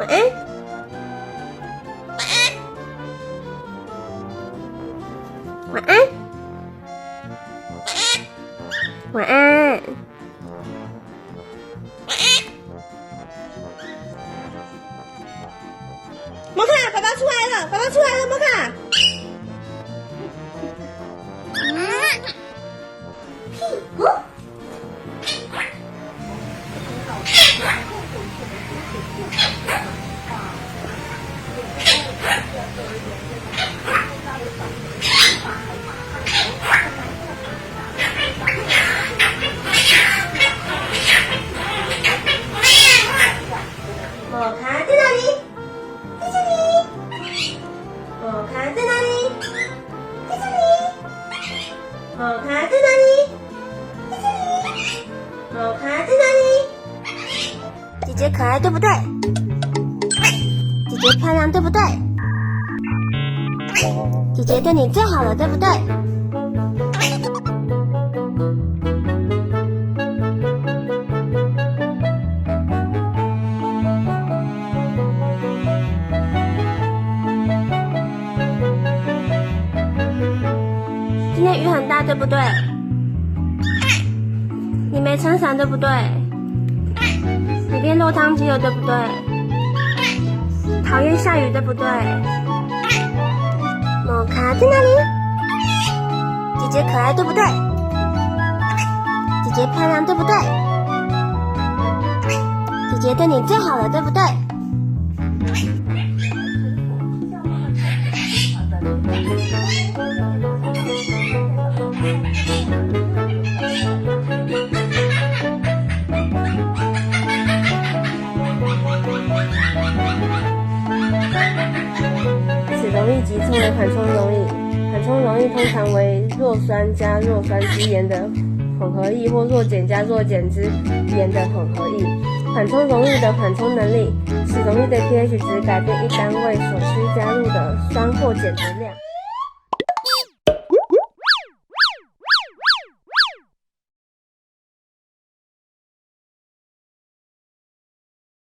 晚安，晚安，晚安。摩卡，爸爸出来了，爸爸出来了，摩卡。摩卡在哪里？在这里。摩卡在哪里？在这里。摩卡在哪里？在这里。摩卡在哪里？姐姐可爱对不对？姐姐漂亮对不对？姐姐对你最好了对不对？今天雨很大，对不对？你没撑伞，对不对？你变落汤鸡了，对不对？讨厌下雨，对不对？摩卡在哪里？姐姐可爱，对不对？姐姐漂亮，对不对？姐姐对你最好了，对不对？此溶液即称为缓冲溶液。缓冲溶液通常为弱酸加弱酸之盐的混合液或弱碱加弱碱之盐的混合液。缓冲溶液的缓冲能力使溶液的 pH 值改变一单位所需加入的酸或碱质量。